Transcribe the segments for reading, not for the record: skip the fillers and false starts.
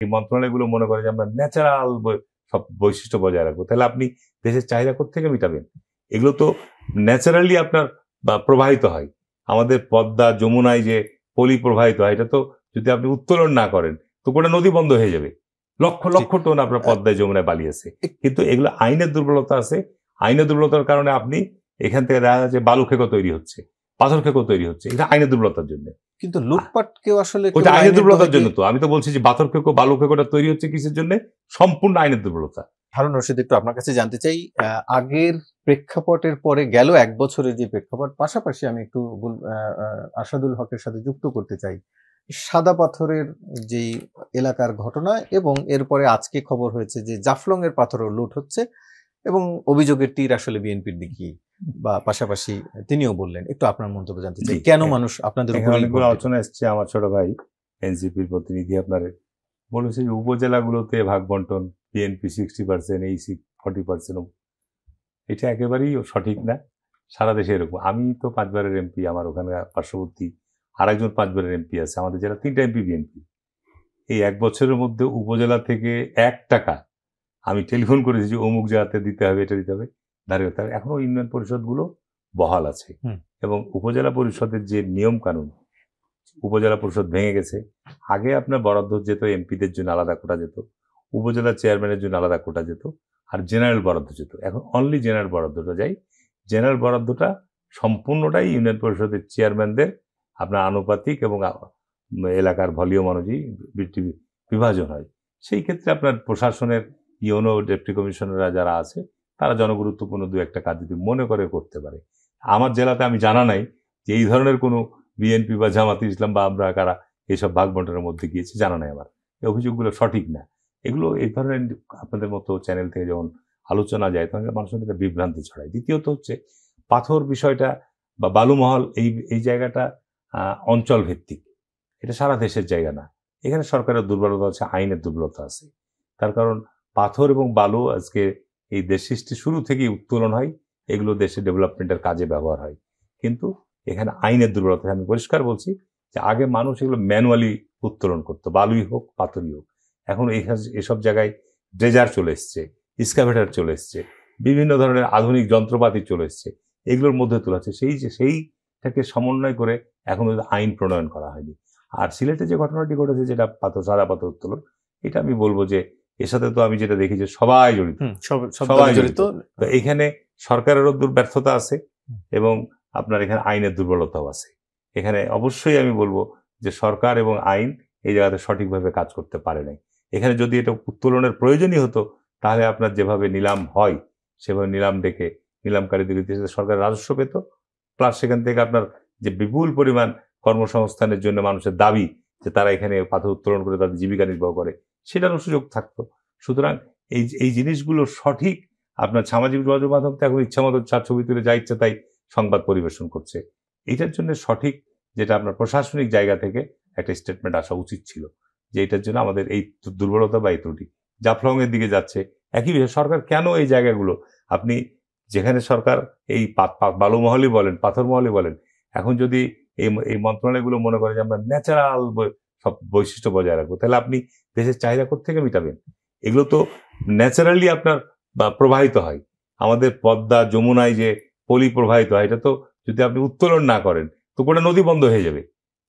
এই মন্ত্রণালয়গুলো মনে করে যে আমরা ন্যাচারাল সব বৈশিষ্ট্য বজায় রাখবো, তাহলে আপনি দেশের চাহিদা কোত্থেকে মেটাবেন? এগুলো তো ন্যাচারালি আপনার প্রবাহিত হয়। আমাদের পদ্মা যমুনায় যে পলি প্রবাহিত হয়, এটা তো যদি আপনি উত্তোলন না করেন তো গোটা নদী বন্ধ হয়ে যাবে। লক্ষ লক্ষ টন আপনার পদ্মায় যমুনায় বালি আছে, কিন্তু এগুলো আইনের দুর্বলতা আছে। আইনের দুর্বলতার কারণে আপনি এখান থেকে দেখা যাচ্ছে বালু খেকো তৈরি হচ্ছে, পাথর খেকো তৈরি হচ্ছে, এটা আইনের দুর্বলতার জন্য। কিন্তু লুটপাট কেউ আসলে ওটা আইনের দুর্বলতার জন্য। তো আমি তো বলছি যে পাথর খেকো বালু খেকোটা তৈরি হচ্ছে কিসের জন্য? সম্পূর্ণ আইনের দুর্বলতা। হারুন রশিদ, একটু আপনার কাছে জানতে চাই, আগের প্রেক্ষাপটের পরে গেল 1 বছরের যে প্রেক্ষাপট, পাশাপাশি আমি একটু আসাদুল হকের সাথে যুক্ত করতে চাই সাদা পাথরের যেই এলাকার ঘটনা, এবং এরপরে আজকে খবর হয়েছে যে জাফলং এর পাথরও লুট হচ্ছে এবং অভিযোগের তীর আসলে বিএনপির দিকেই, বা পাশাপাশি তিনিও বললেন। একটু আপনার মন্তব্য জানতে চাই, কেন মানুষ আপনাদের উপর অনেকগুলো আলোচনা এসছে। আমার ছোট ভাই এনসিপির প্রতিনিধি আপনার বলেছে যে উপজেলাগুলোতে ভাগ বন্টন বিএনপি 60%, এই 40%, এটা একেবারেই সঠিক না। সারা দেশে এরকম। আমি তো 5 বারের এমপি, আমার ওখানে পার্শ্ববর্তী আরেকজন 5 বারের এমপি আছে, আমাদের জেলা 3টা এমপি বিএনপি। এই 1 বছরের মধ্যে উপজেলা থেকে 1 টাকা আমি টেলিফোন করেছি যে অমুক জায়গাতে দিতে হবে, এটা দিতে হবে, দাঁড়িয়ে হবে। এখনো ইউনিয়ন পরিষদগুলো বহাল আছে, এবং উপজেলা পরিষদের যে নিয়ম কানুন, উপজেলা পরিষদ ভেঙে গেছে। আগে আপনার বরাদ্দ যেত, এমপিদের জন্য আলাদা কোটা যেত, উপজেলা চেয়ারম্যানের জন্য আলাদা কোটা যেত, আর জেনারেল বরাদ্দ যেত। এখন অনলি জেনারেল বরাদ্দটা যায়। জেনারেল বরাদ্দটা সম্পূর্ণটাই ইউনিয়ন পরিষদের চেয়ারম্যানদের আপনার আনুপাতিক এবং এলাকার ভলিউম অনুযায়ী বিভাজন হয়। সেই ক্ষেত্রে আপনার প্রশাসনের ইউনো ডেপুটি কমিশনাররা যারা আছে, তারা জনগুরুত্বপূর্ণ 2-1টা কাজ যদি মনে করে করতে পারে। আমার জেলাতে আমি জানা নাই যে এই ধরনের কোনো বিএনপি বা জামাত ইসলাম বা আমরা কারা এইসব ভাগ বন্টনের মধ্যে গিয়েছে, জানা নাই আমার। এই অভিযোগগুলো সঠিক না। এগুলো এই ধরনের আপনাদের মতো চ্যানেল থেকে যখন আলোচনা যায় তখন মানুষের একটা বিভ্রান্তি ছড়ায়। দ্বিতীয়ত হচ্ছে পাথর বিষয়টা বা বালুমহল, এই জায়গাটা অঞ্চল ভিত্তিক, এটা সারা দেশের জায়গা না। এখানে সরকারের দুর্বলতা আছে, আইনের দুর্বলতা আছে। তার কারণ পাথর এবং বালু আজকে এই দেশ সৃষ্টি শুরু থেকেই উত্তোলন হয়, এগুলো দেশের ডেভেলপমেন্টের কাজে ব্যবহার হয়, কিন্তু এখানে আইনের দুর্বলতা। আমি পরিষ্কার বলছি যে আগে মানুষ এগুলো ম্যানুয়ালি উত্তোলন করতো, বালুই হোক পাথরই হোক। এখন এসব জায়গায় ড্রেজার চলে এসছে, এক্সকাভেটর চলে এসছে, বিভিন্ন ধরনের আধুনিক যন্ত্রপাতি চলে এসছে, এগুলোর মধ্যে তোলা হচ্ছে। সেইটাকে সমন্বয় করে এখন আইন প্রণয়ন করা হয়নি। আর সিলেটে যে ঘটনাটি ঘটেছে, যেটা সাদা পাথর উত্তোলন, এটা আমি বলবো যে এর সাথে তো আমি যেটা দেখি যে সবাই জড়িত, সবাই জড়িত। তো এখানে সরকারেরও ব্যর্থতা আছে এবং আপনার এখানে আইনের দুর্বলতাও আছে। এখানে অবশ্যই আমি বলবো যে সরকার এবং আইন এই জায়গাতে সঠিকভাবে কাজ করতে পারে নাই। এখানে যদি এটা উত্তোলনের প্রয়োজনই হতো, তাহলে আপনার যেভাবে নিলাম হয় সেভাবে নিলাম ডেকে নিলামকারীদের ইতিহাসে সরকার রাজস্ব পেত, প্লাস সেখান থেকে আপনার যে বিপুল পরিমাণ কর্মসংস্থানের জন্য মানুষের দাবি যে তারা এখানে পাথর উত্তোলন করে তাদের জীবিকা নির্বাহ করে, সেটারও সুযোগ থাকতো। সুতরাং এই জিনিসগুলো সঠিক। আপনার সামাজিক যোগাযোগ মাধ্যম তো এখন ইচ্ছামতো ছবি তুলে যা ইচ্ছা তাই সংবাদ পরিবেশন করছে। এটার জন্য সঠিক যেটা আপনার প্রশাসনিক জায়গা থেকে একটা স্টেটমেন্ট আসা উচিত ছিল যে এটার জন্য আমাদের এই দুর্বলতা বা এই ত্রুটি। জাফলং এর দিকে যাচ্ছে একই বিষয়। সরকার কেন এই জায়গাগুলো, আপনি যেখানে সরকার এই বালুমহলই বলেন পাথরমহলই বলেন, এখন যদি এই মন্ত্রণালয়গুলো মনে করে যে আমরা ন্যাচারাল সব বৈশিষ্ট্য বজায় রাখবো, তাহলে আপনি দেশের চাহিদা কোত্থেকে মেটাবেন? এগুলো তো ন্যাচারালি আপনার প্রবাহিত হয়। আমাদের পদ্মা যমুনায় যে পলি প্রবাহিত হয়, এটা তো যদি আপনি উত্তোলন না করেন তো গোটা নদী বন্ধ হয়ে যাবে।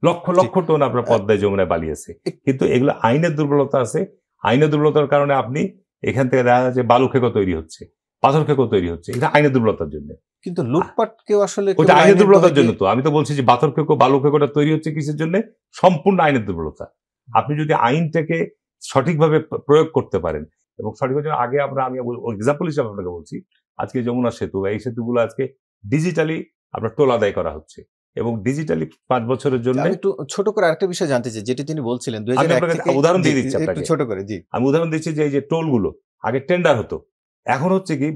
লক্ষ লক্ষ টন আপনার পদ্মায় যমুনায় বালি আছে, কিন্তু এগুলো আইনের দুর্বলতা আছে। আইনের দুর্বলতার কারণে আপনি এখান থেকে দেখা যাচ্ছে বালু খেকো তৈরি হচ্ছে, পাথর খেকো তৈরি হচ্ছে, এটা আইনের দুর্বলতার জন্য। কিন্তু লুটপাট কেউ আসলে ওটা আইনের দুর্বলতার জন্য। তো আমি তো বলছি যে পাথর খেকো বালু খেকোটা তৈরি হচ্ছে কিসের জন্য? সম্পূর্ণ আইনের দুর্বলতা। আপনি যদি আইনটাকে সঠিকভাবে প্রয়োগ করতে পারেন এবং সঠিকভাবে আগে আমি এক্সাম্পল হিসাবে আপনাকে বলছি, আজকে যমুনা সেতু, এই সেতুগুলো আজকে ডিজিটালি আপনার টোল আদায় করা হচ্ছে এবং ডিজিটালি 5 বছরের জন্য। আমি একটু ছোট করে আরেকটা বিষয় জানতে চাই, যেটি তিনি বলছিলেন 2001 থেকে। উদাহরণ দিয়ে দিচ্ছি আপনাকে, ছোট করে। জি, আমি উদাহরণ দিচ্ছি যে এই যে টোলগুলো আগে টেন্ডার হতো, এখন হচ্ছে কি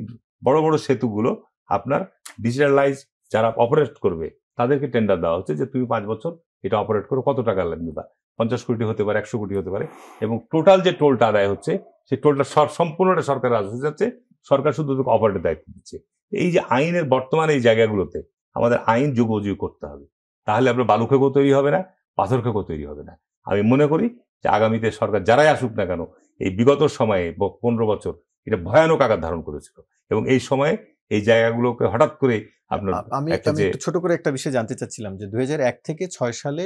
বড় বড় সেতুগুলো আপনার ডিজিটালাইজ, যারা অপারেট করবে তাদেরকে টেন্ডার দেওয়া হচ্ছে যে তুমি 5 বছর এটা অপারেট করো, কত টাকা লাগবে, বা 50 কোটি হতে পারে, 100 কোটি হতে পারে, এবং টোটাল যে টোলটা আদায় হচ্ছে সেই টোলটা সম্পূর্ণটা সরকার রাজস্ব যাচ্ছে, সরকার শুধু অপারেটের দায়িত্ব দিচ্ছে। এই যে আইনের বর্তমানে এই জায়গাগুলোতে আমাদের আইন যুগোপযোগী করতে হবে, তাহলে আপনার বালু খেকো তৈরি হবে না, পাথর খেকো তৈরি হবে না। আমি মনে করি যে আগামীতে সরকার যারাই আসুক না কেন এই বিগত সময়ে 15 বছর এটা ভয়ানক আকার ধারণ করেছিল, এবং এই সময়ে এই জায়গাগুলোকে হঠাৎ করে আপনার আমি একটা যে একটু ছোট করে একটা বিষয় জানতে চাচ্ছিলাম যে 2001 থেকে 6 সালে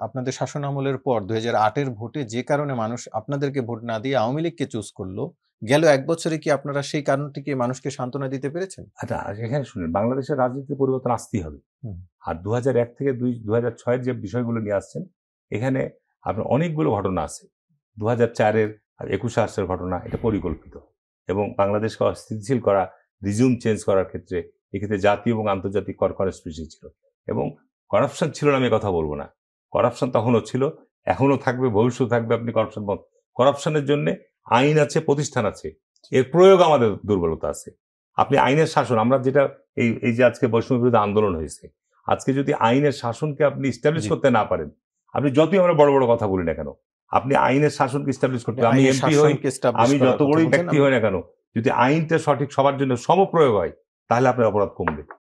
আপনাদের শাসন আমলের পর 2008-এর ভোটে যে কারণে মানুষ আপনাদেরকে ভোট না দিয়ে আওয়ামী লীগকে চুজ করলো, গেল 1 বছরে কি আপনারা সেই কারণটিকে মানুষকে সান্ত্বনা দিতে পেরেছেন? আচ্ছা, এখানে শুনেন, বাংলাদেশের রাজনীতির পরিবর্তন আসতেই হবে। হুম। আর 2001 থেকে 2006-এর যে বিষয়গুলো নিয়ে আসছেন, এখানে আপনার অনেকগুলো ঘটনা আছে। 2004-এর আর 21-এর ঘটনা, এটা পরিকল্পিত, এবং বাংলাদেশকে অস্থিতিশীল করা, রিজিউম চেঞ্জ করার ক্ষেত্রে এক্ষেত্রে জাতীয় এবং আন্তর্জাতিক কনস্পিরেসি ছিল, এবং করাপশন ছিল না আমি কথা বলবো না, করাপশন তখনও ছিল, এখনো থাকবে, ভবিষ্যতে থাকবে। আপনি করাপশনের জন্য আইন আছে, প্রতিষ্ঠান আছে, এর প্রয়োগ আমাদের দুর্বলতা আছে। আপনি আইনের শাসন, আমরা যেটা এই যে আজকে বৈষম্য বিরোধী আন্দোলন হয়েছে, আজকে যদি আইনের শাসনকে আপনি ইস্টাবলিশ করতে না পারেন, আপনি যতই আমরা বড় বড় কথা বলি না কেন, আপনি আইনের শাসনকে ইস্টাবলিশ করতে, আমি এমপি হই, আমি যত বড়ই ব্যক্তি হই না কেন, যদি আইনটা সঠিক সবার জন্য সমপ্রয়োগ হয়, তাহলে আপনার অপরাধ কমবে।